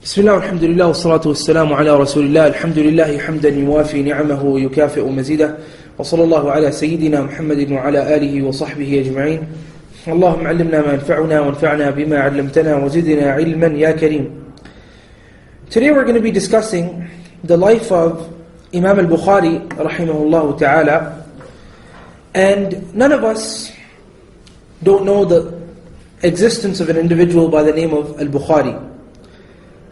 بسم الله والحمد لله والصلاة والسلام على رسول الله الحمد لله حمدا يوافي نعمه ويكافئ مزيده وصلى الله على سيدنا محمد وعلى آله وصحبه أجمعين اللهم علمنا ما ينفعنا وانفعنا بما علمتنا وزدنا علما يا كريم. Today we're going to be discussing the life of Imam Al-Bukhari rahimahullah ta'ala, and none of us don't know the existence of an individual by the name of Al-Bukhari.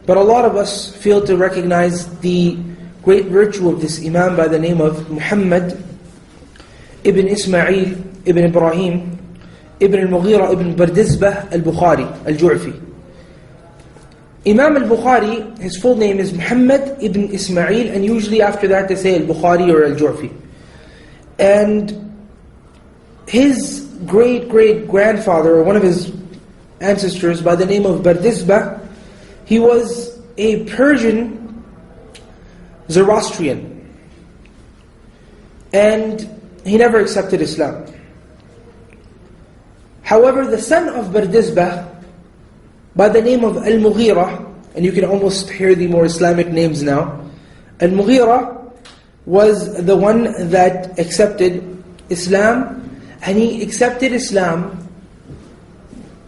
But a lot of us fail to recognize the great virtue of this Imam by the name of Muhammad ibn Ismail ibn Ibrahim ibn al-Mughira ibn Bardizbah al-Bukhari al-Ju'fi. Imam al-Bukhari, his full name is Muhammad ibn Ismail, and usually after that they say al-Bukhari or al-Ju'fi. And his great-great-grandfather, or one of his ancestors by the name of Bardizbah, he was a Persian Zoroastrian, and he never accepted Islam. However, the son of Bardizbah, by the name of Al-Mughira, and you can almost hear the more Islamic names now, Al-Mughira was the one that accepted Islam, and he accepted Islam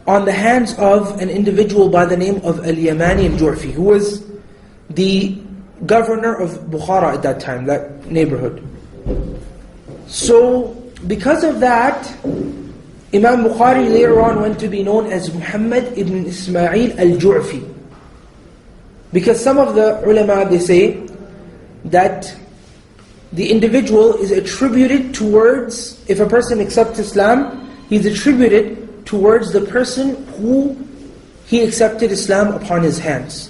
on the hands of an individual by the name of Al-Yamani Al-Ju'fi, who was the governor of Bukhara at that time, that neighborhood. So, because of that, Imam Bukhari later on went to be known as Muhammad ibn Ismail Al-Ju'fi. Because some of the ulama, they say that the individual is attributed towards, if a person accepts Islam, he's attributed towards the person who he accepted Islam upon his hands.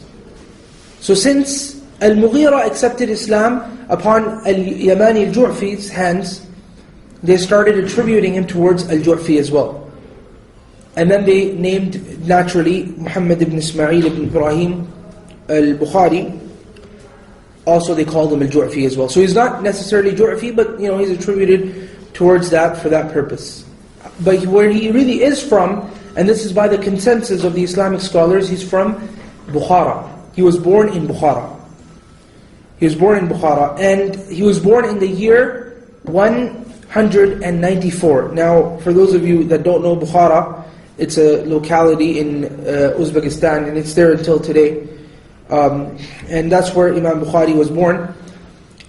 So since Al-Mughira accepted Islam upon Al-Yamani Al-Ju'fi's hands, they started attributing him towards Al-Ju'fi as well. And then they named, naturally, Muhammad ibn Ismail ibn Ibrahim Al-Bukhari. Also they called him Al-Ju'fi as well. So he's not necessarily Ju'fi, but he's attributed towards that for that purpose. But where he really is from, and this is by the consensus of the Islamic scholars, he's from Bukhara. He was born in Bukhara. He was born in Bukhara, and he was born in the year 194. Now, for those of you that don't know Bukhara, it's a locality in Uzbekistan, and it's there until today. And that's where Imam Bukhari was born.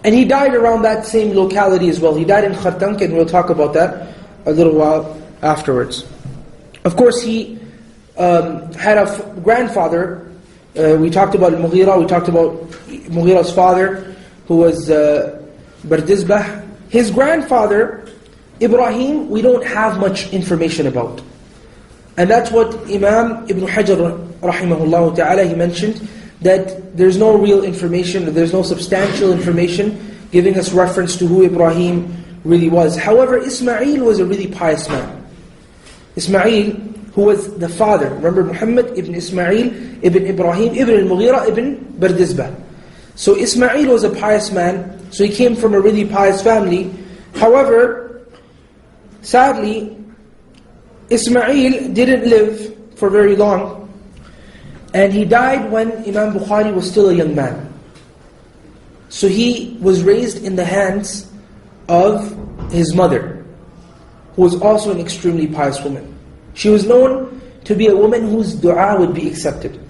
And he died around that same locality as well. He died in Khartank, and we'll talk about that a little while afterwards. Of course, he had a grandfather. We talked about Al-Mughira, we talked about Mughira's father, who was Bardizbah. His grandfather, Ibrahim, we don't have much information about. And that's what Imam Ibn Hajar, rahimahullah ta'ala, he mentioned, that there's no real information, there's no substantial information giving us reference to who Ibrahim really was. However, Ismail was a really pious man. Ismail, who was the father, remember Muhammad ibn Ismail ibn Ibrahim ibn al-Mughira ibn Bardizbah. So Ismail was a pious man, so he came from a really pious family. However, sadly, Ismail didn't live for very long, and he died when Imam Bukhari was still a young man. So he was raised in the hands of his mother, who was also an extremely pious woman. She was known to be a woman whose dua would be accepted.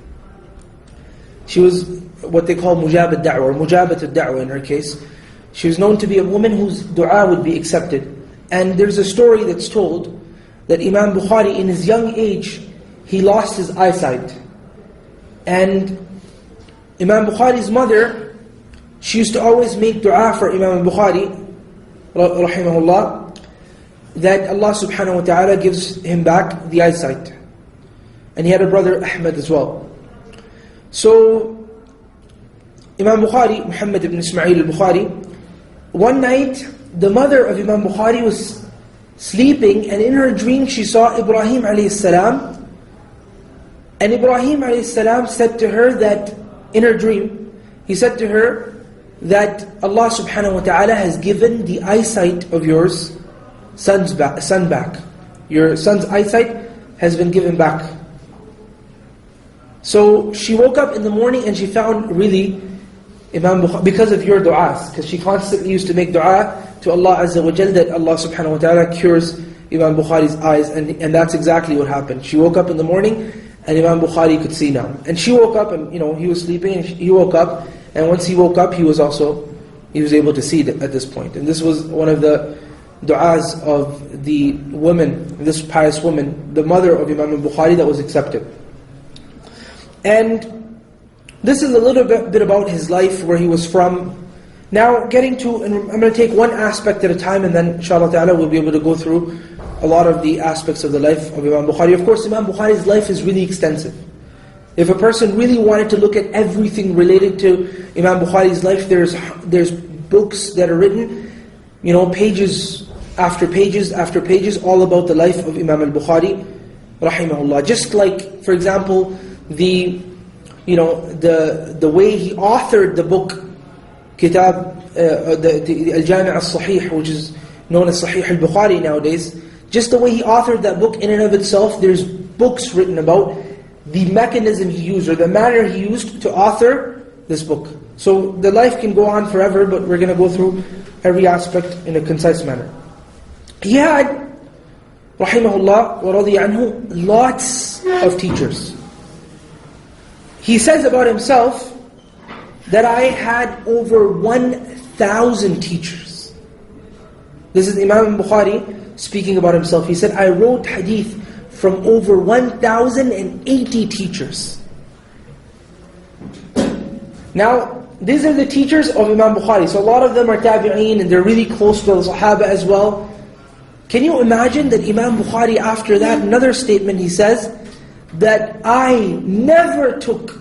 She was what they call mujab al-da'wah, or mujabat al-da'wah in her case. She was known to be a woman whose dua would be accepted. And there's a story that's told that Imam Bukhari, in his young age, he lost his eyesight. And Imam Bukhari's mother, she used to always make dua for Imam Bukhari, rahimahullah, that Allah subhanahu wa ta'ala gives him back the eyesight. And he had a brother, Ahmad, as well. So, Imam Bukhari, Muhammad ibn Ismail al-Bukhari, one night, the mother of Imam Bukhari was sleeping, and in her dream she saw Ibrahim alayhi salam. And Ibrahim alayhi salam said to her that, in her dream, he said to her that Allah subhanahu wa ta'ala has given the eyesight of yours son back. Your son's eyesight has been given back. So she woke up in the morning and she found really Imam Bukhari, because of your du'as, because she constantly used to make du'a to Allah Azza wa Jal that Allah subhanahu wa ta'ala cures Imam Bukhari's eyes, and that's exactly what happened. She woke up in the morning and Imam Bukhari could see now. And she woke up and he was sleeping and he woke up, and once he woke up he was able to see at this point. And this was one of the du'as of the woman, this pious woman, the mother of Imam Al-Bukhari, that was accepted. And this is a little bit about his life, where he was from. Now getting to, and I'm going to take one aspect at a time, and then inshallah ta'ala we'll be able to go through a lot of the aspects of the life of Imam Bukhari. Of course, Imam Bukhari's life is really extensive. If a person really wanted to look at everything related to Imam Bukhari's life, there's books that are written, pages after pages after pages, all about the life of Imam Al-Bukhari, rahimahullah. Just like, for example, the way he authored the book, Kitab, the Al-Jami' Al-Sahih, which is known as Sahih Al-Bukhari nowadays. Just the way he authored that book in and of itself, there's books written about the mechanism he used, or the manner he used to author this book. So the life can go on forever, but we're going to go through every aspect in a concise manner. He had, rahimahullah wa radiya anhu, lots of teachers. He says about himself that I had over 1,000 teachers. This is Imam Bukhari speaking about himself. He said, I wrote hadith from over 1,080 teachers. Now, these are the teachers of Imam Bukhari. So a lot of them are tabi'een, and they're really close to the Sahaba as well. Can you imagine that Imam Bukhari, after that, another statement he says, that I never took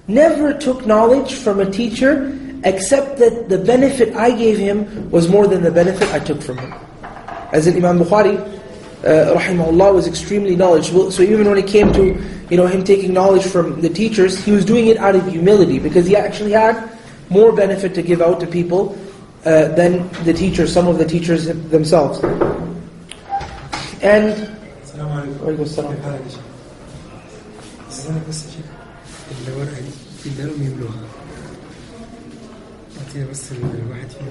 knowledge from a teacher except that the benefit I gave him was more than the benefit I took from him. As in Imam Bukhari, rahimahullah, was extremely knowledgeable. So even when it came to him taking knowledge from the teachers, he was doing it out of humility, because he actually had more benefit to give out to people than the teachers, some of the teachers themselves. And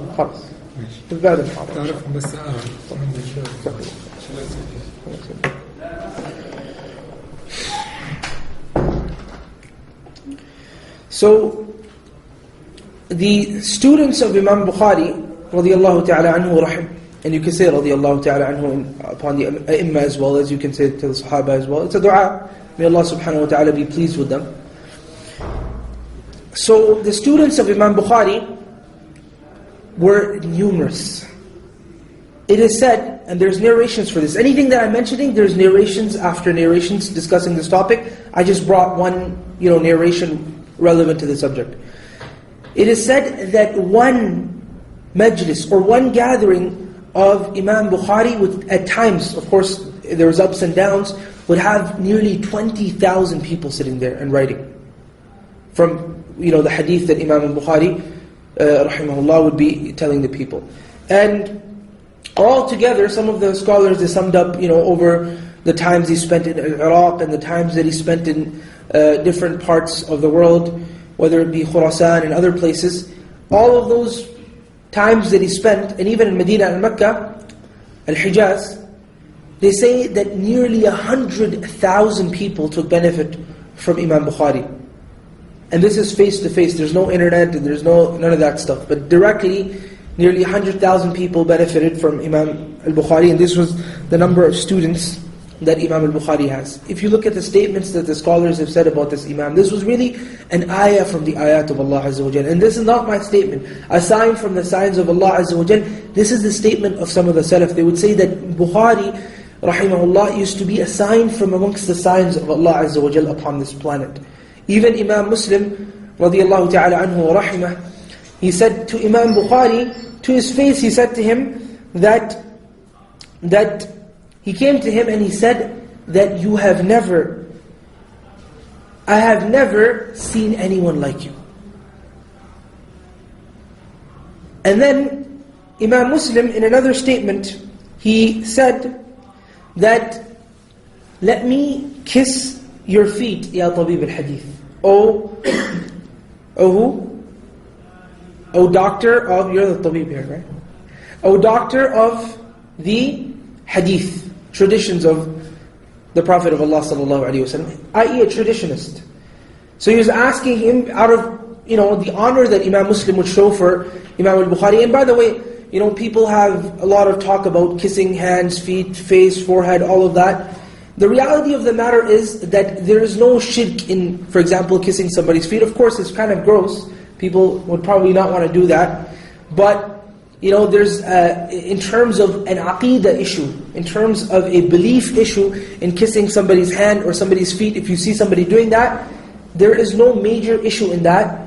خلاص بعد المحاضرة بس So the students of Imam Bukhari radiyallahu ta'ala anhu rahim, and you can say radiyallahu ta'ala anhu upon the Imam as well, as you can say to the Sahaba as well. It's a dua. May Allah subhanahu wa ta'ala be pleased with them. So the students of Imam Bukhari were numerous. It is said, and there's narrations for this. Anything that I'm mentioning, there's narrations after narrations discussing this topic. I just brought one narration relevant to the subject. It is said that one majlis, or one gathering of Imam Bukhari, would, at times, of course, there was ups and downs, would have nearly 20,000 people sitting there and writing. From the hadith that Imam Al-Bukhari rahimahullah would be telling the people. And all together, some of the scholars, they summed up over the times he spent in Iraq and the times that he spent in different parts of the world, whether it be Khurasan and other places. All of those times that he spent, and even in Medina and Mecca, Al-Hijaz, they say that nearly 100,000 people took benefit from Imam Bukhari. And this is face to face. There's no internet and there's none of that stuff. But directly, nearly 100,000 people benefited from Imam Al-Bukhari, and this was the number of students that Imam Al-Bukhari has. If you look at the statements that the scholars have said about this Imam, this was really an ayah from the ayat of Allah Azza wa Jal. And this is not my statement. A sign from the signs of Allah Azza wa Jal. This is the statement of some of the Salaf. They would say that Bukhari, rahimahullah, used to be a sign from amongst the signs of Allah Azza wa Jal upon this planet. Even Imam Muslim, radiyallahu ta'ala anhu wa rahimah, he said to Imam Bukhari, to his face, he said to him that he came to him and he said that I have never seen anyone like you. And then Imam Muslim, in another statement, he said that, let me kiss your feet, ya tabib al-hadith. O who? O doctor of, you're the tabib here, right? O doctor of the hadith, traditions of the Prophet of Allah sallallahu alaihi wasallam, i.e. a traditionist. So he was asking him out of, the honor that Imam Muslim would show for Imam Al-Bukhari. And by the way, people have a lot of talk about kissing hands, feet, face, forehead, all of that. The reality of the matter is that there is no shirk in, for example, kissing somebody's feet. Of course, it's kind of gross. People would probably not want to do that. But, there's, in terms of an aqeedah issue, in terms of a belief issue in kissing somebody's hand or somebody's feet, if you see somebody doing that, there is no major issue in that.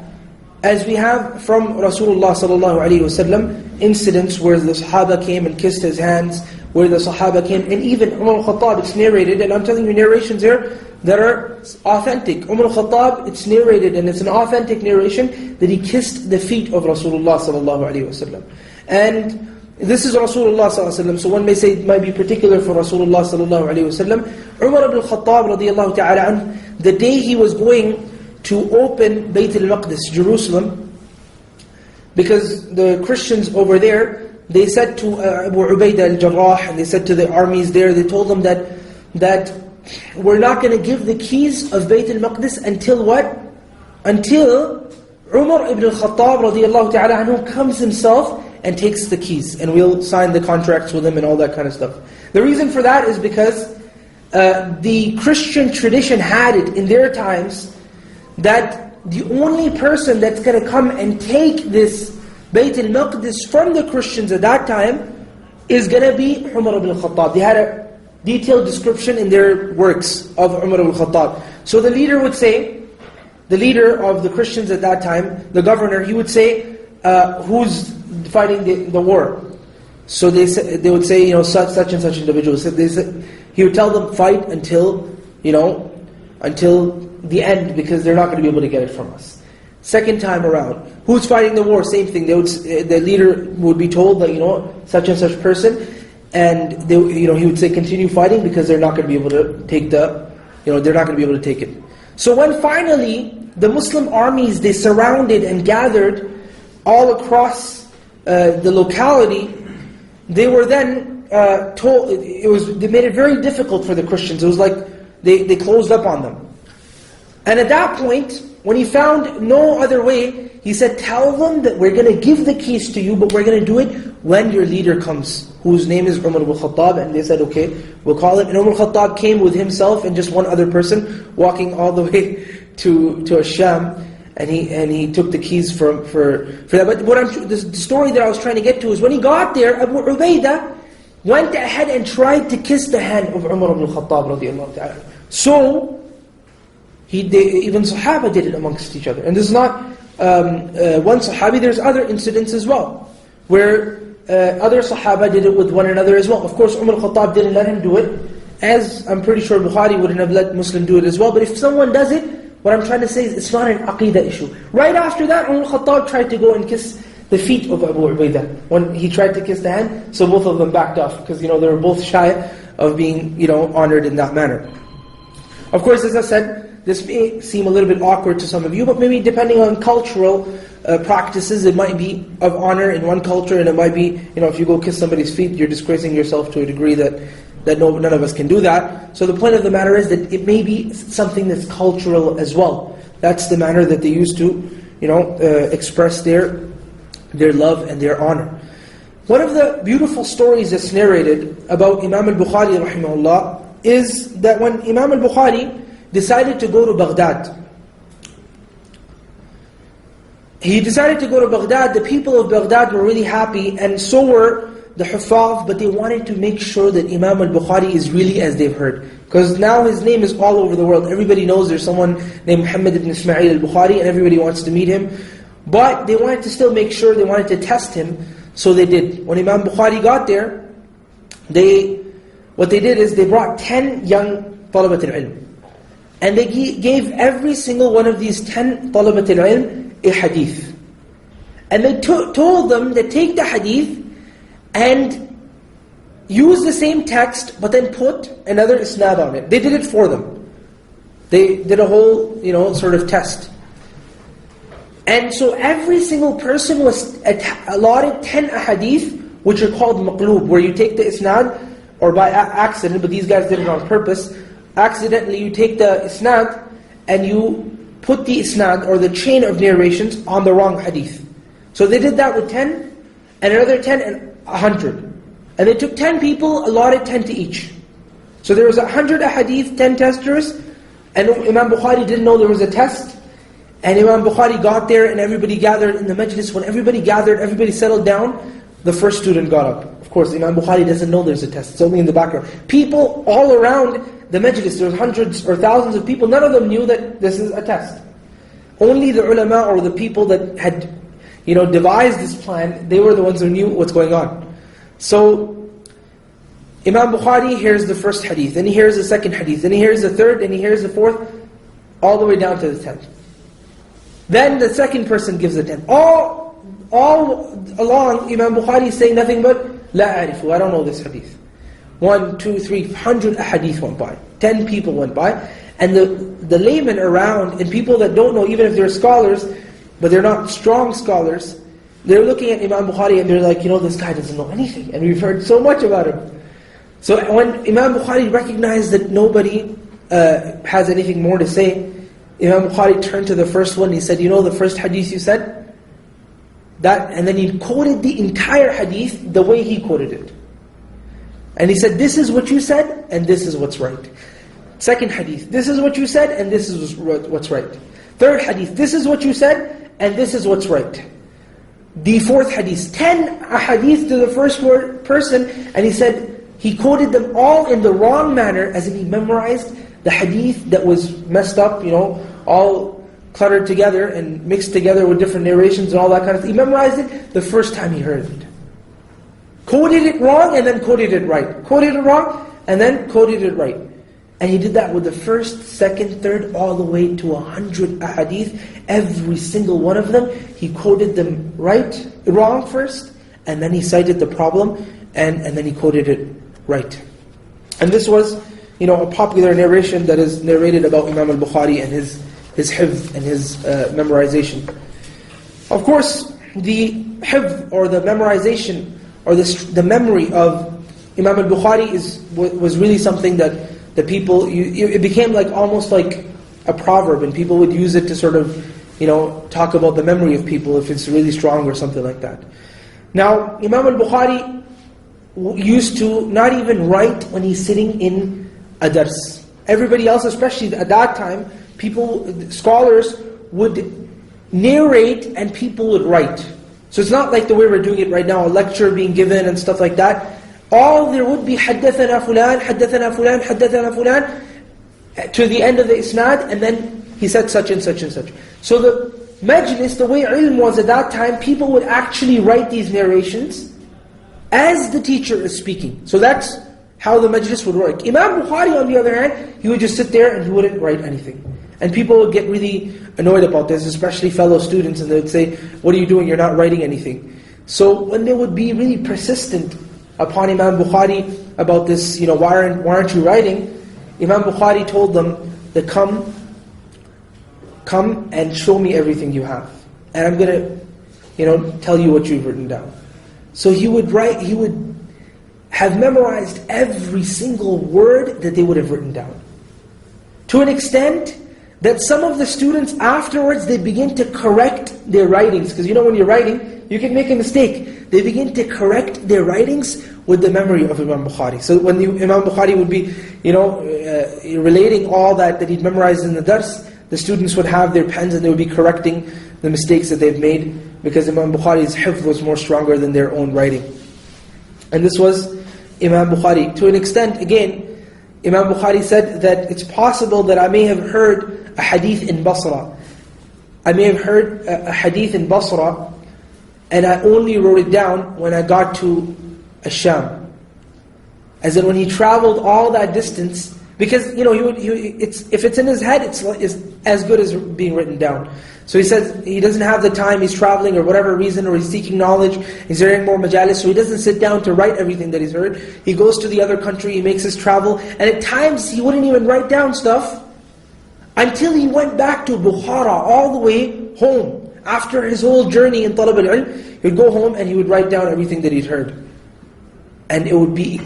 As we have from Rasulullah sallallahu alaihi wasallam, incidents where the Sahaba came and kissed his hands, where the Sahaba came, and even Umar al-Khattab, it's narrated, and I'm telling you narrations here that are authentic. Umar al-Khattab, it's narrated, and it's an authentic narration, that he kissed the feet of Rasulullah sallallahu alaihi wasallam. And this is Rasulullah sallallahu alaihi wasallam, so one may say it might be particular for Rasulullah sallallahu alaihi wasallam. Umar ibn al-Khattab radiyallahu ta'ala anhu, the day he was going to open Bayt al-Maqdis, Jerusalem, because the Christians over there, they said to Abu Ubaidah al-Jarrah, and they said to the armies there, they told them that we're not going to give the keys of Bayt al-Maqdis until what? Until Umar ibn al-Khattab radiyallahu ta'ala anhu comes himself and takes the keys, and we'll sign the contracts with him and all that kind of stuff. The reason for that is because the Christian tradition had it in their times that the only person that's going to come and take this Bayt al-Maqdis from the Christians at that time is going to be Umar ibn al-Khattab. They had a detailed description in their works of Umar ibn al-Khattab. So the leader would say, the leader of the Christians at that time, the governor, he would say, who's fighting the war? So they would say, such and such individual. So he would tell them, fight until the end, because they're not going to be able to get it from us. Second time around, who's fighting the war? Same thing. The leader would be told that such and such person, and he would say continue fighting, because they're not going to be able to take they're not going to be able to take it. So when finally the Muslim armies, they surrounded and gathered all across the locality, they were then told, they made it very difficult for the Christians. It was like they closed up on them. And at that point, when he found no other way, he said, tell them that we're going to give the keys to you, but we're going to do it when your leader comes, whose name is Umar ibn al-Khattab. And they said, okay, we'll call him. And Umar al-Khattab came with himself and just one other person, walking all the way to Sham, and he took the keys for that. But the story that I was trying to get to is when he got there, Abu Ubaidah went ahead and tried to kiss the hand of Umar ibn al-Khattab radiyallahu ta'ala. So even Sahaba did it amongst each other. And this is not one Sahabi, there's other incidents as well, where other Sahaba did it with one another as well. Of course, Umar al-Khattab didn't let him do it, as I'm pretty sure Bukhari wouldn't have let Muslim do it as well. But if someone does it, what I'm trying to say is it's not an aqeedah issue. Right after that, Umar al-Khattab tried to go and kiss the feet of Abu Ubaidah. When he tried to kiss the hand, so both of them backed off, because they were both shy of being honored in that manner. Of course, as I said, this may seem a little bit awkward to some of you, but maybe depending on cultural practices, it might be of honor in one culture, and it might be, if you go kiss somebody's feet, you're disgracing yourself to a degree that none of us can do that. So the point of the matter is that it may be something that's cultural as well. That's the manner that they used to, express their love and their honor. One of the beautiful stories that's narrated about Imam Al-Bukhari rahimahullah is that when Imam Al-Bukhari decided to go to Baghdad, the people of Baghdad were really happy, and so were the Huffaz, but they wanted to make sure that Imam Al-Bukhari is really as they've heard. Because now his name is all over the world. Everybody knows there's someone named Muhammad ibn Ismail Al-Bukhari, and everybody wants to meet him. But they wanted to still make sure, they wanted to test him, so they did. When Imam Bukhari got there, what they did is they brought 10 young talabat al-ilm. And they gave every single one of these 10 talabat al-ilm a hadith. And they told them to take the hadith and use the same text, but then put another isnad on it. They did it for them. They did a whole, sort of test. And so every single person was allotted 10 ahadith, which are called maqloob, where you take the isnad, or by accident, but these guys did it on purpose, accidentally you take the isnad, and you put the isnad, or the chain of narrations, on the wrong hadith. So they did that with 10, and another 10, and 100. And they took 10 people, allotted 10 to each. So there was 100 ahadith, 10 testers, and Imam Bukhari didn't know there was a test. And Imam Bukhari got there and everybody gathered in the majlis. When everybody gathered, everybody settled down, the first student got up. Of course, Imam Bukhari doesn't know there's a test. It's only in the background. People all around the majlis, there was hundreds or thousands of people, none of them knew that this is a test. Only the ulama or the people that had devised this plan, they were the ones who knew what's going on. So, Imam Bukhari hears the first hadith, then he hears the second hadith, then he hears the third, then he hears the fourth, all the way down to the 10th. Then the second person gives the 10th. All along, Imam Bukhari is saying nothing but, La a'rifu, I don't know this hadith. 1, 2, 3, 100 hadith went by. 10 people went by. And the laymen around, and people that don't know, even if they're scholars, but they're not strong scholars, they're looking at Imam Bukhari and they're like, this guy doesn't know anything. And we've heard so much about him. So when Imam Bukhari recognized that nobody has anything more to say, Imam Bukhari turned to the first one and he said, the first hadith you said? That, and then he quoted the entire hadith the way he quoted it. And he said, this is what you said, and this is what's right. Second hadith, this is what you said, and this is what's right. Third hadith, this is what you said, and this is what's right. The fourth hadith, 10 hadith to the first person, and he said, he quoted them all in the wrong manner, as if he memorized the hadith that was messed up, all cluttered together and mixed together with different narrations and all that kind of thing. He memorized it the first time he heard it. Quoted it wrong and then quoted it right. Quoted it wrong and then quoted it right. And he did that with the first, second, third, all the way to 100 ahadith. Every single one of them, he quoted them wrong first, and then he cited the problem, and then he quoted it right. And this was, a popular narration that is narrated about Imam Al-Bukhari and his hifz and his memorization. Of course, the hifz or the memorization or the memory of Imam Al-Bukhari was really something that the people, it became almost like a proverb, and people would use it to sort of, talk about the memory of people if it's really strong or something like that. Now, Imam Al-Bukhari used to not even write when he's sitting in a dars. Everybody else, especially at that time, scholars would narrate and people would write. So it's not like the way we're doing it right now, a lecture being given and stuff like that. There would be حدثنا فلان, حدثنا فلان, حدثنا فلان, to the end of the isnad, and then he said such and such and such. So the majlis, the way ilm was at that time, people would actually write these narrations as the teacher is speaking. So that's how the majlis would work. Imam Bukhari, on the other hand, he would just sit there and he wouldn't write anything. And people would get really annoyed about this, especially fellow students, and they would say, what are you doing? You're not writing anything. So when they would be really persistent upon Imam Bukhari about this, why aren't you writing? Imam Bukhari told them that come and show me everything you have. And I'm going to, tell you what you've written down. So he would have memorized every single word that they would have written down. To an extent that some of the students afterwards, they begin to correct their writings. Because when you're writing, you can make a mistake. They begin to correct their writings with the memory of Imam Bukhari. So when Imam Bukhari would be, relating all that he'd memorized in the dars, the students would have their pens and they would be correcting the mistakes that they've made, because Imam Bukhari's hifz was more stronger than their own writing. And this was Imam Bukhari. To an extent, again, Imam Bukhari said that it's possible that I may have heard a hadith in Basra. I may have heard a hadith in Basra, and I only wrote it down when I got to Asham. As in when he traveled all that distance, because if it's in his head, it's as good as being written down. So he says he doesn't have the time, he's traveling or whatever reason, or he's seeking knowledge, he's hearing more majalis, so he doesn't sit down to write everything that he's heard. He goes to the other country, he makes his travel, and at times he wouldn't even write down stuff until he went back to Bukhara, all the way home. After his whole journey in Talab al-Ilm, he would go home and he would write down everything that he'd heard. And it would be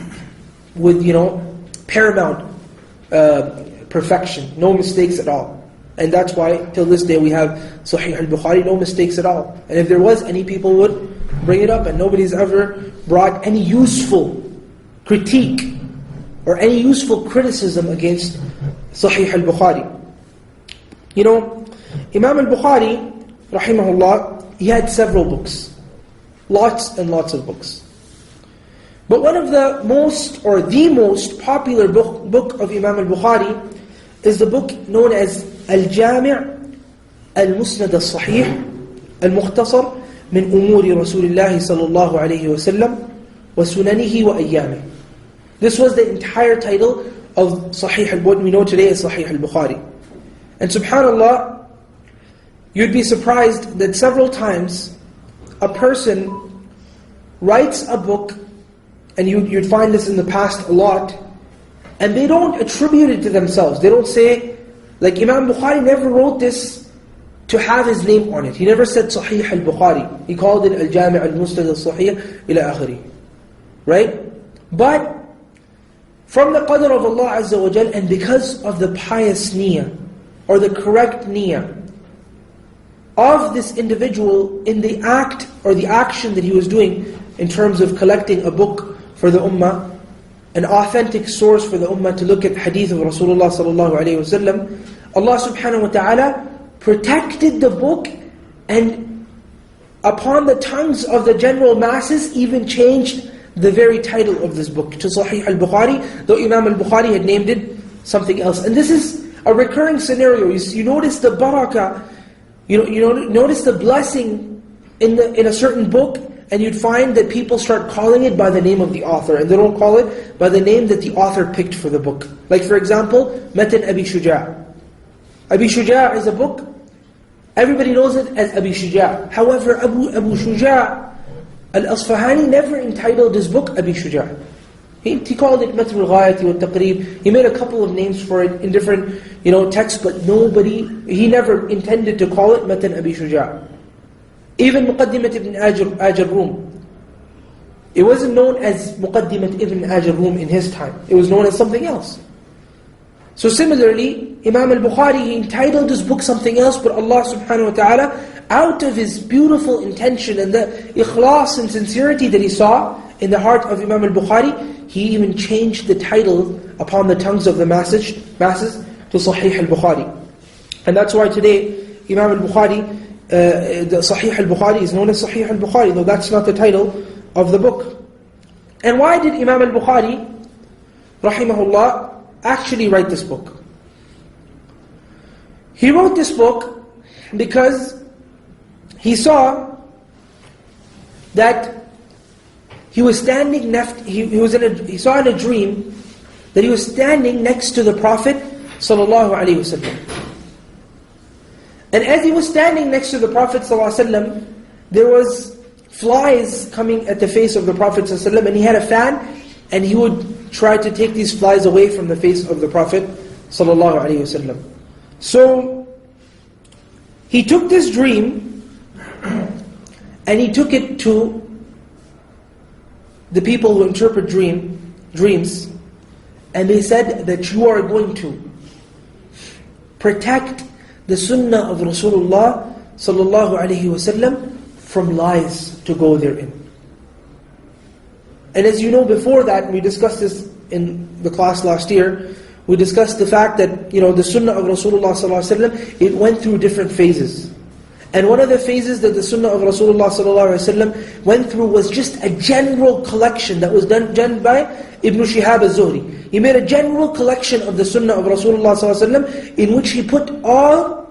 with, paramount perfection, no mistakes at all. And that's why, till this day, we have Sahih al-Bukhari, no mistakes at all. And if there was, any people would bring it up, and nobody's ever brought any useful critique or any useful criticism against Sahih al-Bukhari. Imam Al-Bukhari, rahimahullah, he had several books. Lots and lots of books. But one of the most, or the most popular book of Imam Al-Bukhari is the book known as Al-Jami' Al-Musnad Al-Sahih Al-Mukhtasar min Umuri Rasulillah sallallahu alayhi wa sallam wa sunanihi wa ayyamih. This was the entire title of Sahih what we know today as Sahih Al-Bukhari. And subhanallah, you'd be surprised that several times a person writes a book, and you'd find this in the past a lot, and they don't attribute it to themselves. They don't say, like Imam Bukhari never wrote this to have his name on it. He never said Sahih al-Bukhari. He called it Al-Jami' al-Musnad al-Sahih ila akhiri. Right? But from the qadr of Allah Azza wa Jal, and because of the pious niyyah, or the correct niyyah of this individual in the act or the action that he was doing in terms of collecting a book for the ummah, an authentic source for the ummah to look at hadith of Rasulullah sallallahu alayhi wa sallam, Allah subhanahu wa ta'ala protected the book, and upon the tongues of the general masses even changed the very title of this book to Sahih al-Bukhari, though Imam al-Bukhari had named it something else. And this is a recurring scenario. You notice the barakah, notice the blessing in a certain book, and you'd find that people start calling it by the name of the author, and they don't call it by the name that the author picked for the book. Like for example, Matan Abi Shuja'. Abi Shuja' is a book, everybody knows it as Abi Shuja'. However, Abu Shuja' Al-Asfahani never entitled his book Abi Shuja'. He called it Matn al-Ghayati wa Taqrib. He made a couple of names for it in different texts, but he never intended to call it Matan Abi Shuja'. Even Muqaddimat ibn Ajr Rum, it wasn't known as Muqaddimat ibn Ajr Rum in his time. It was known as something else. So similarly, Imam Al-Bukhari, he entitled his book something else, but Allah subhanahu wa ta'ala, out of His beautiful intention and the ikhlas and sincerity that He saw in the heart of Imam Al-Bukhari, He even changed the title upon the tongues of the masses to Sahih Al-Bukhari. And that's why today, Imam Al-Bukhari, the Sahih Al-Bukhari is known as Sahih Al-Bukhari, though that's not the title of the book. And why did Imam Al-Bukhari, rahimahullah, actually write this book? He wrote this book because he saw that he was standing he saw in a dream that he was standing next to the Prophet sallallahu alaihi wasallam. And as he was standing next to the Prophet ﷺ, there was flies coming at the face of the Prophet ﷺ, and he had a fan, and he would try to take these flies away from the face of the Prophet ﷺ. So, he took this dream, and he took it to the people who interpret dreams, and they said that you are going to protect the sunnah of Rasulullah sallallahu alaihi wasallam from lies to go therein. And as you know, before that, we discussed this in the class last year, we discussed the fact that the sunnah of Rasulullah sallallahu alaihi wasallam, it went through different phases. And one of the phases that the sunnah of Rasulullah sallallahu alaihi wasallam went through was just a general collection that was done by Ibn Shihab al-Zuhri. He made a general collection of the sunnah of Rasulullah sallallahu alaihi wasallam, in which he put all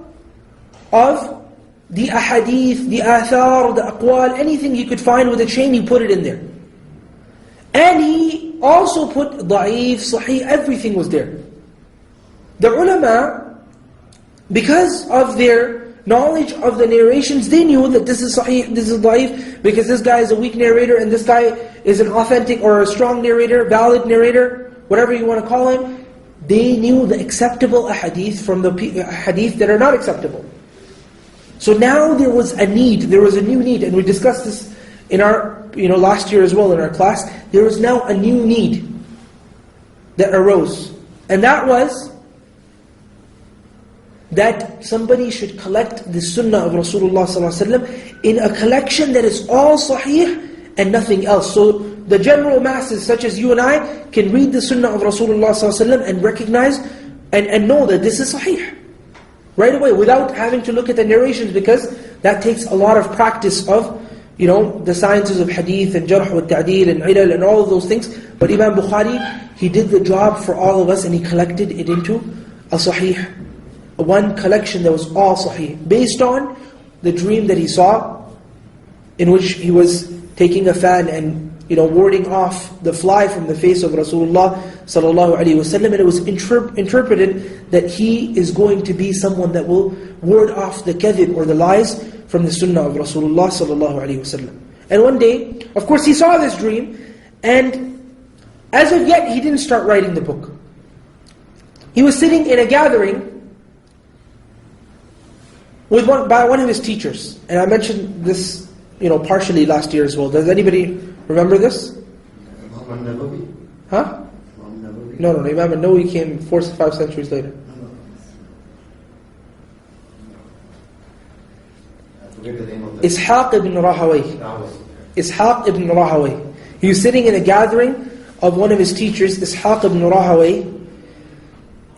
of the ahadith, the athar, the aqwal, anything he could find with a chain, he put it in there. And he also put da'if, sahih, everything was there. The ulama, because of their knowledge of the narrations, they knew that this is sahih, this is da'if, because this guy is a weak narrator, and this guy is an authentic or a strong narrator, valid narrator, whatever you want to call him. they knew the acceptable ahadith from the ahadith that are not acceptable. So now there was a need, there was a new need, and we discussed this in our, last year as well in our class. There was now a new need that arose, and that was that somebody should collect the sunnah of Rasulullah ﷺ in a collection that is all sahih and nothing else. So the general masses such as you and I can read the sunnah of Rasulullah ﷺ and recognize and know that this is sahih right away without having to look at the narrations, because that takes a lot of practice of the sciences of hadith and jarh wa ta'deel and ilal and all of those things. But Imam Bukhari, he did the job for all of us, and he collected it into a sahih, one collection that was all sahih, based on the dream that he saw, in which he was taking a fan and warding off the fly from the face of Rasulullah sallallahu alaihi wasallam, and it was interpreted that he is going to be someone that will ward off the kadhib or the lies from the sunnah of Rasulullah sallallahu alaihi wasallam. And one day, of course, he saw this dream, and as of yet, he didn't start writing the book. He was sitting in a gathering by one of his teachers, and I mentioned this, partially last year as well. Does anybody remember this? Imam Al-Nawawi? Huh? Imam Al-Nawawi? No, Imam Al-Nawawi came 4 to 5 centuries later. Ishaq ibn Rahawayh. Ishaq ibn Rahawayh. He was sitting in a gathering of one of his teachers, Ishaq ibn Rahawayh,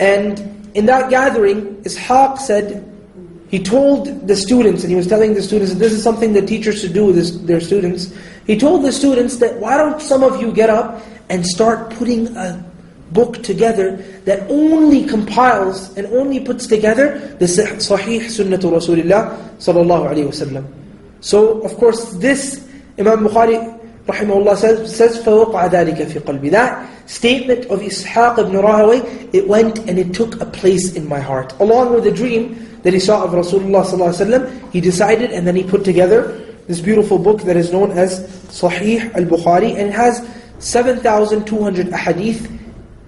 and in that gathering, Ishaq said, he told the students, and he was telling the students that this is something that teachers should do with their students. He told the students that, why don't some of you get up and start putting a book together that only compiles and only puts together the Sahih Sunnatu Rasulullah sallallahu alaihi wasallam. So, of course, this Imam Bukhari rahimahullah says فَوَقَعَ ذَلِكَ فِي قَلْبِ. That statement of Ishaq ibn Rahawayh, it went and it took a place in my heart. Along with the dream that he saw of Rasulullah ﷺ, he decided, and then he put together this beautiful book that is known as Sahih Al-Bukhari, and it has 7,200 ahadith.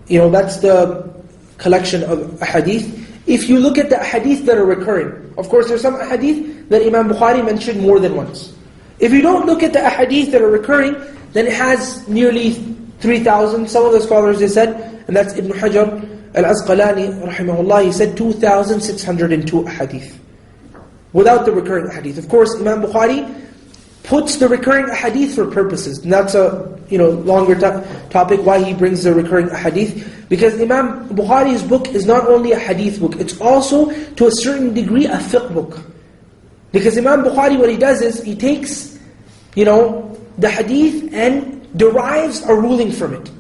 That's the collection of ahadith. If you look at the ahadith that are recurring, of course there's some ahadith that Imam Bukhari mentioned more than once. If you don't look at the ahadith that are recurring, then it has nearly 3,000. Some of the scholars, they said, and that's Ibn Hajar Al-Asqalani rahimahullah, he said 2,602 ahadith without the recurring ahadith. Of course, Imam Bukhari puts the recurring ahadith for purposes, and that's a longer topic why he brings the recurring ahadith, because Imam Bukhari's book is not only a hadith book, it's also to a certain degree a fiqh book. Because Imam Bukhari, what he does is he takes the hadith and derives a ruling from it,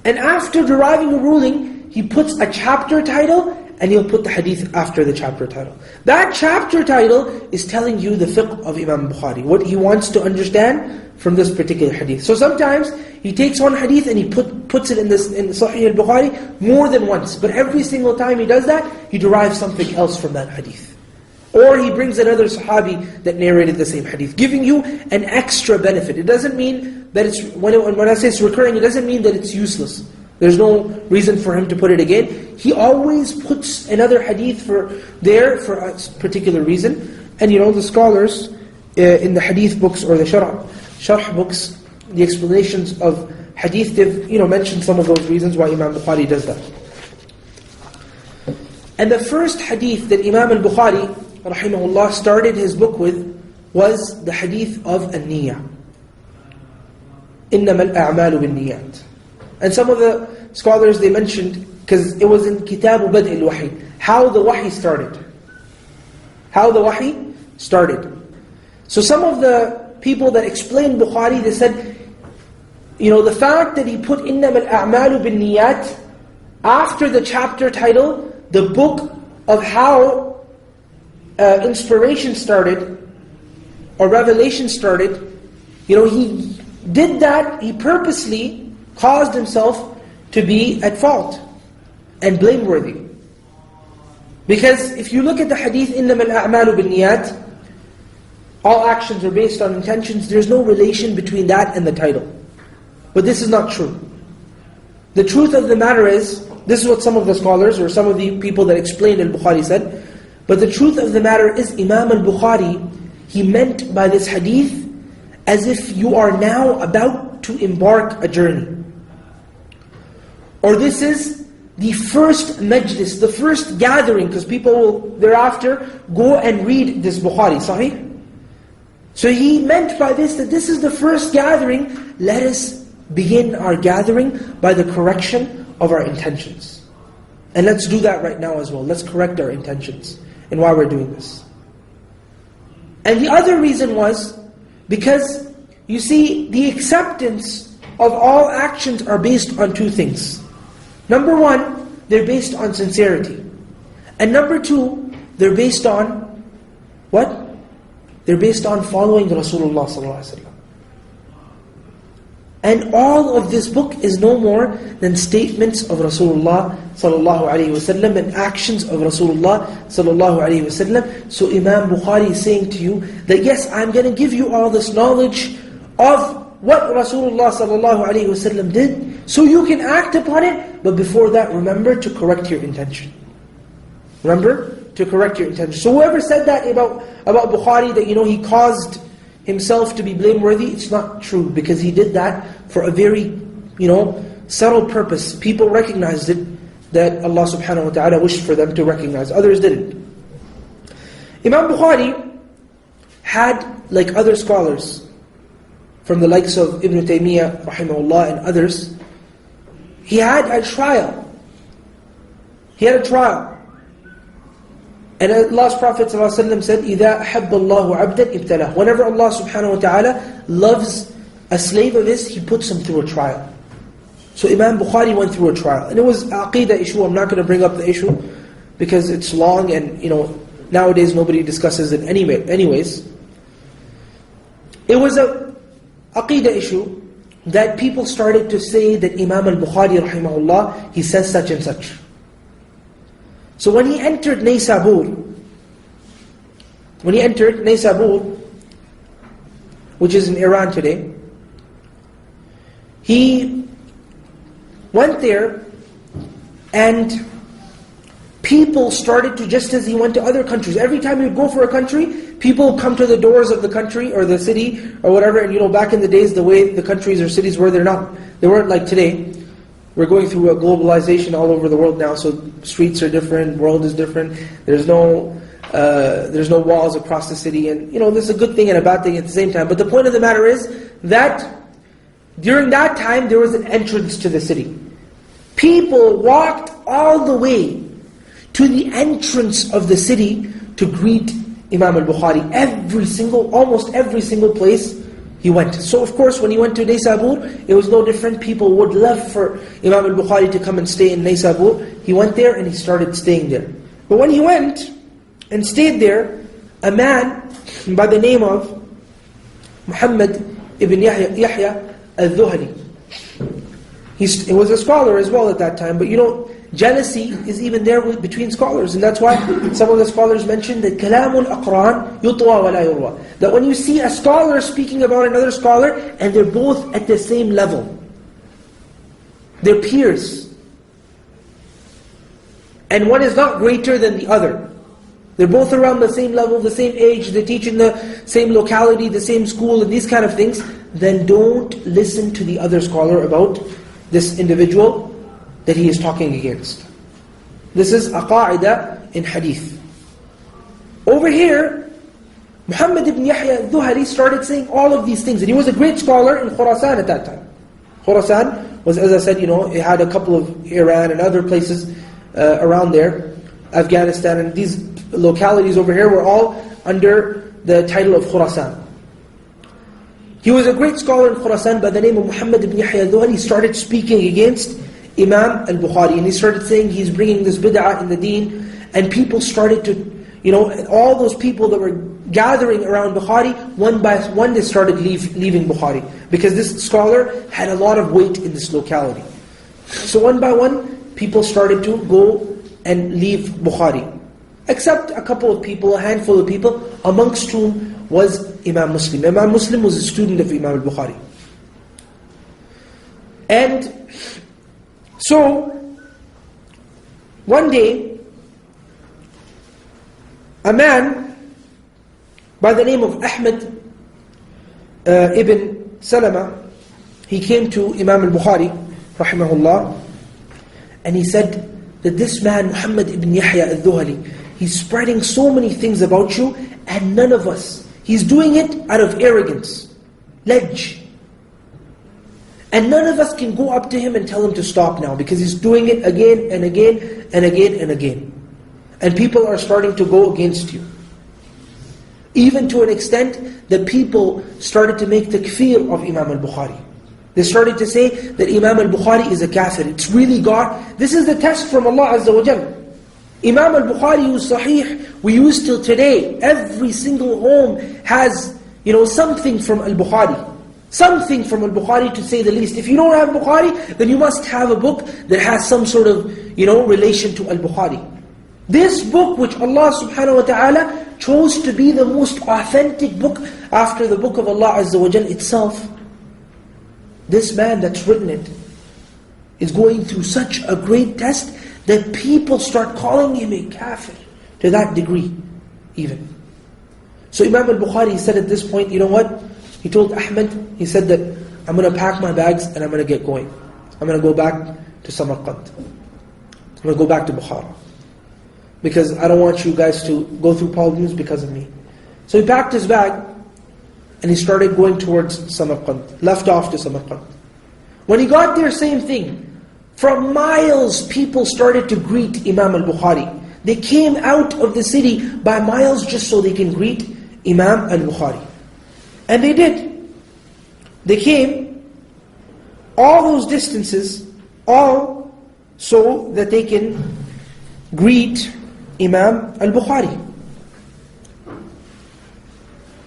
and after deriving a ruling, he puts a chapter title, and he'll put the hadith after the chapter title. That chapter title is telling you the fiqh of Imam Bukhari, what he wants to understand from this particular hadith. So sometimes he takes one hadith and he puts it in Sahih Al-Bukhari more than once. But every single time he does that, he derives something else from that hadith. Or he brings another sahabi that narrated the same hadith, giving you an extra benefit. It doesn't mean that it's, when I say it's recurring, it doesn't mean that it's useless. There's no reason for him to put it again. He always puts another hadith for a particular reason. And the scholars in the hadith books or the sharh books, the explanations of hadith, they've mentioned some of those reasons why Imam Bukhari does that. And the first hadith that Imam Al-Bukhari rahimahullah started his book with was the hadith of an-niyyah. إِنَّمَا الْأَعْمَالُ بِالنِّيَّاتِ. And some of the scholars, they mentioned, because it was in Kitabu Bad' al-Wahi, how the wahi started. How the wahi started. So some of the people that explained Bukhari, they said, the fact that he put إِنَّمَا الْأَعْمَالُ بِالنِّيَّاتِ after the chapter title, the book of how inspiration started, or revelation started, he did that, he purposely caused himself to be at fault and blameworthy. Because if you look at the hadith, إِنَّمَا الْأَعْمَالُ بِالنِّيَّاتِ, all actions are based on intentions, there's no relation between that and the title. But this is not true. The truth of the matter is This is what some of the scholars or some of the people that explained Al-Bukhari said. But the truth of the matter is Imam Al-Bukhari, he meant by this hadith as if you are now about to embark a journey. Or this is the first majlis, the first gathering, because people will thereafter go and read this Bukhari, Sahih? So he meant by this that this is the first gathering. Let us begin our gathering by the correction of our intentions. And let's do that right now as well. Let's correct our intentions and why we're doing this. And the other reason was because, you see, the acceptance of all actions are based on two things. Number one, they're based on sincerity. And number two, they're based on what? They're based on following Rasulullah ﷺ. And all of this book is no more than statements of Rasulullah ﷺ and actions of Rasulullah ﷺ. So Imam Bukhari is saying to you that yes, I'm going to give you all this knowledge of what Rasulullah ﷺ did, so you can act upon it, but before that, remember to correct your intention. Remember to correct your intention. So whoever said that about Bukhari, that he caused himself to be blameworthy, it's not true, because he did that for a very, subtle purpose. People recognized it, that Allah subhanahu wa ta'ala wished for them to recognize. Others didn't. Imam Bukhari had, like other scholars, from the likes of Ibn Taymiyyah, rahimahullah, and others, he had a trial. He had a trial. And Allah's Prophet ﷺ said, إِذَا أَحَبَّ اللَّهُ عَبْدًا ابْتَلَاهُ. Whenever Allah subhanahu wa ta'ala loves a slave of his, He puts him through a trial. So Imam Bukhari went through a trial. And it was an aqidah issue. I'm not going to bring up the issue, because it's long and nowadays nobody discusses it anyways. It was a aqidah issue that people started to say that Imam Al-Bukhari rahimahullah, he says such and such. So when he entered Naysabur, which is in Iran today, he went there and people started to, just as he went to other countries, every time he would go for a country, people would come to the doors of the country or the city or whatever, and back in the days, the way the countries or cities were, they weren't like today. We're going through a globalization all over the world now, so streets are different, world is different. There's no walls across the city, and this is a good thing and a bad thing at the same time. But the point of the matter is that during that time there was an entrance to the city. People walked all the way to the entrance of the city to greet Imam Al-Bukhari. Almost every single place he went. So of course when he went to Naysabur, it was no different. People would love for Imam Al-Bukhari to come and stay in Naysabur. He went there and he started staying there. But when he went and stayed there, a man by the name of Muhammad ibn Yahya al-Dhuhali, he was a scholar as well at that time, but jealousy is even there between scholars, and that's why some of the scholars mentioned that kalamul aqran yutwa wa la yurwa, that when you see a scholar speaking about another scholar and they're both at the same level, they're peers, and one is not greater than the other, they're both around the same level, the same age, they teach in the same locality, the same school, and these kind of things, then don't listen to the other scholar about this individual that he is talking against. This is a qa'idah in hadith. Over here, Muhammad ibn Yahya al-Dhuhali started saying all of these things. And he was a great scholar in Khurasan at that time. Khurasan was, as I said, it had a couple of Iran and other places around there, Afghanistan, and these localities over here were all under the title of Khurasan. He was a great scholar in Khurasan by the name of Muhammad ibn Yahya al-Dhuhali. He started speaking against Imam Al-Bukhari, and he started saying he's bringing this bid'ah in the deen, and people started to, all those people that were gathering around Bukhari, one by one they started leaving Bukhari, because this scholar had a lot of weight in this locality. So one by one, people started to go and leave Bukhari, except a couple of people, a handful of people, amongst whom was Imam Muslim. Imam Muslim was a student of Imam Al-Bukhari. And so, one day, a man by the name of Ahmed ibn Salama, he came to Imam Al-Bukhari, rahimahullah, and he said that this man, Muhammad ibn Yahya al-Dhuhali, he's spreading so many things about you, and none of us, he's doing it out of arrogance, ledge. And none of us can go up to him and tell him to stop now, because he's doing it again and again and again and again. And people are starting to go against you. Even to an extent that people started to make takfir of Imam Al-Bukhari. They started to say that Imam Al-Bukhari is a kafir. It's really God. This is the test from Allah Azza wa Jal. Imam Al-Bukhari, who's sahih, we use till today. Every single home has, something from Al-Bukhari. Something from Al-Bukhari, to say the least. If you don't have Bukhari, then you must have a book that has some sort of, relation to Al-Bukhari. This book, which Allah subhanahu wa ta'ala chose to be the most authentic book after the book of Allah Azza wa Jal itself, this man that's written it is going through such a great test that people start calling him a kafir, to that degree even. So Imam Al-Bukhari said at this point, you know what? He told Ahmed, he said that, I'm going to pack my bags and I'm going to get going. I'm going to go back to Samarkand. I'm going to go back to Bukhara. Because I don't want you guys to go through problems because of me. So he packed his bag and he started going towards Samarkand. Left off to Samarkand. When he got there, same thing. From miles, people started to greet Imam Al-Bukhari. They came out of the city by miles just so they can greet Imam Al-Bukhari. And they did. They came all those distances, all so that they can greet Imam Al-Bukhari.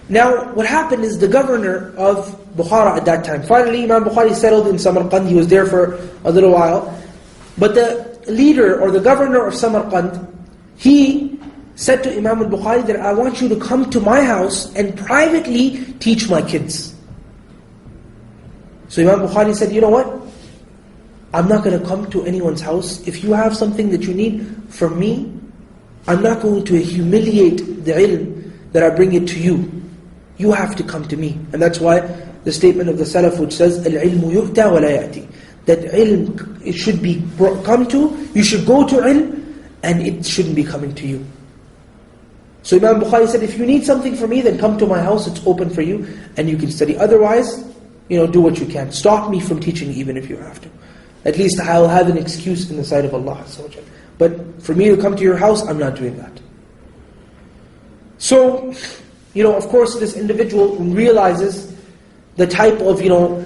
Now, what happened is the governor of Bukhara at that time, finally Imam Bukhari settled in Samarkand. He was there for a little while. But the leader or the governor of Samarkand, he said to Imam Al-Bukhari that I want you to come to my house and privately teach my kids. So Imam Bukhari said, you know what? I'm not going to come to anyone's house. If you have something that you need from me, I'm not going to humiliate the ilm that I bring it to you. You have to come to me. And that's why the statement of the Salaf which says, Al-ilmu yu'ta wa la ya'ti. That ilm, it should be come to, you should go to ilm, and it shouldn't be coming to you. So Imam Bukhari said, if you need something from me, then come to my house, it's open for you, and you can study. Otherwise, do what you can. Stop me from teaching even if you have to. At least I'll have an excuse in the sight of Allah. But for me to come to your house, I'm not doing that. So, of course this individual realizes the type of,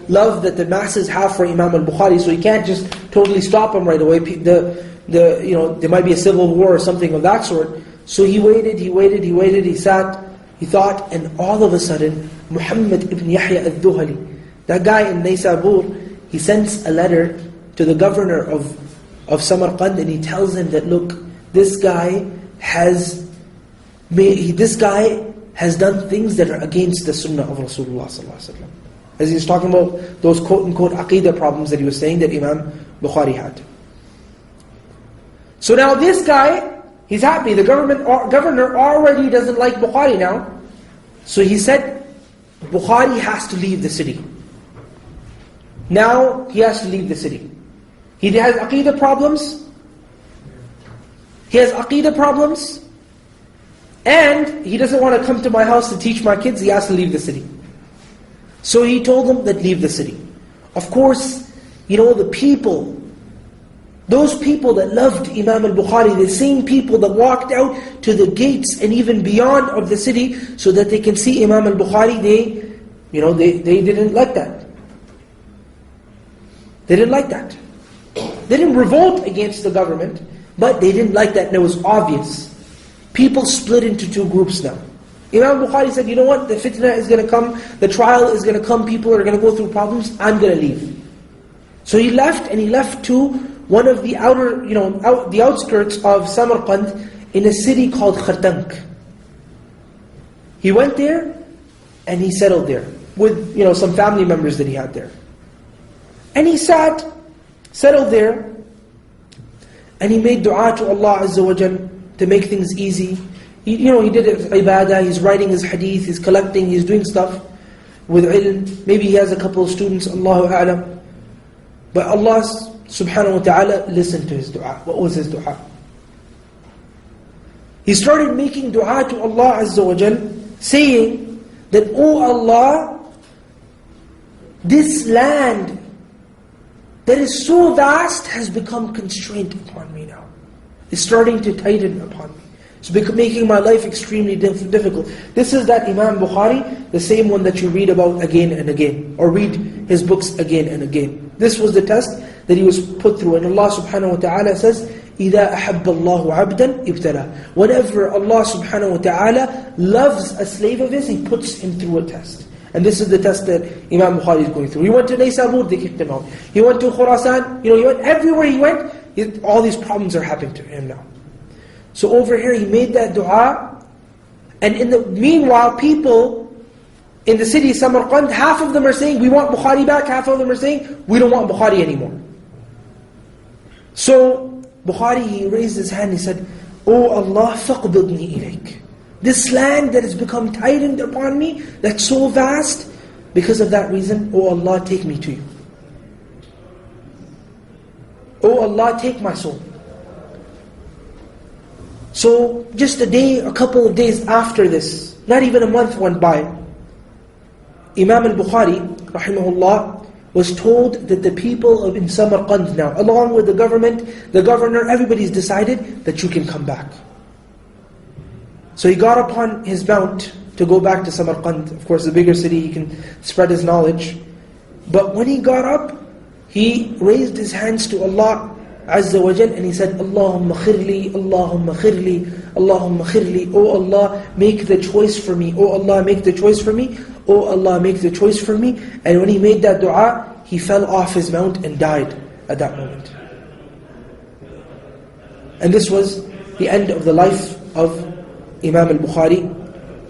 love that the masses have for Imam Al-Bukhari, so he can't just totally stop him right away. There might be a civil war or something of that sort. So he waited, he sat, he thought, and all of a sudden, Muhammad ibn Yahya al-Dhuhali, that guy in Naysabur, he sends a letter to the governor of Samarkand, and he tells him that, look, this guy has done things that are against the sunnah of Rasulullah sallallahu alaihi wasallam. As he's talking about those quote-unquote aqidah problems that he was saying that Imam Bukhari had. So now this guy, he's happy. The governor already doesn't like Bukhari now. So he said, Bukhari has to leave the city. Now he has to leave the city. He has aqidah problems. And he doesn't want to come to my house to teach my kids. He has to leave the city. So he told them that leave the city. Of course, the people, those people that loved Imam Al-Bukhari, the same people that walked out to the gates and even beyond of the city so that they can see Imam Al-Bukhari, they didn't like that. They didn't like that. They didn't revolt against the government, but they didn't like that, and it was obvious. People split into two groups now. Imam Bukhari said, you know what, the fitna is going to come, the trial is going to come, people are going to go through problems, I'm going to leave. So he left, and he left to one of the the outskirts of Samarkand, in a city called Khartank. He went there, and he settled there, with some family members that he had there. And he settled there, And he made dua to Allah Azza wa Jal to make things easy. He did ibadah, he's writing his hadith, he's collecting, he's doing stuff with ilm. Maybe he has a couple of students, Allahu A'lam. But Allah subhanahu wa ta'ala listened to his dua. What was his dua? He started making dua to Allah Azza wa Jal, saying that, "Oh Allah, this land that is so vast has become constrained upon me now. It's starting to tighten upon me. It's making my life extremely difficult." This is that Imam Bukhari, the same one that you read about again and again, or read his books again and again. This was the test that he was put through. And Allah subhanahu wa ta'ala says, إِذَا أَحَبَّ اللَّهُ عَبْدًا ابْتَلَى. Whenever Allah subhanahu wa ta'ala loves a slave of his, He puts him through a test. And this is the test that Imam Bukhari is going through. He went to Naysabur, they kicked him out. He went to Khurasan, he went everywhere he went, all these problems are happening to him now. So over here he made that dua, and in the meanwhile people in the city of Samarkand, half of them are saying, "We want Bukhari back," half of them are saying, "We don't want Bukhari anymore." So Bukhari, he raised his hand, he said, "Oh Allah, faqbidni ilayk." This land that has become tightened upon me, that's so vast, because of that reason, "Oh Allah, take me to you. Oh Allah, take my soul." So just a couple of days after this, not even a month went by, Imam Al-Bukhari, rahimahullah, was told that the people in Samarkand now, along with the government, the governor, everybody's decided that you can come back. So he got upon his mount to go back to Samarkand. Of course, the bigger city, he can spread his knowledge. But when he got up, he raised his hands to Allah Azza wa Jal, and he said, "Allahumma khirli, Allahumma khirli, Allahumma khirli." "Oh Allah, make the choice for me. Oh Allah, make the choice for me. Oh Allah, make the choice for me." And when he made that dua, he fell off his mount and died at that moment. And this was the end of the life of Imam Al-Bukhari,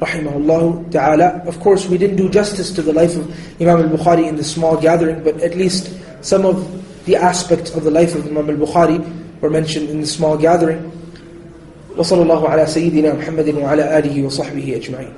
rahimahullah ta'ala. Of course, we didn't do justice to the life of Imam Al-Bukhari in the small gathering, but at least some of the aspects of the life of Imam Al-Bukhari were mentioned in the small gathering. وصلى الله على سيدنا محمد وعلى آله وصحبه أجمعين.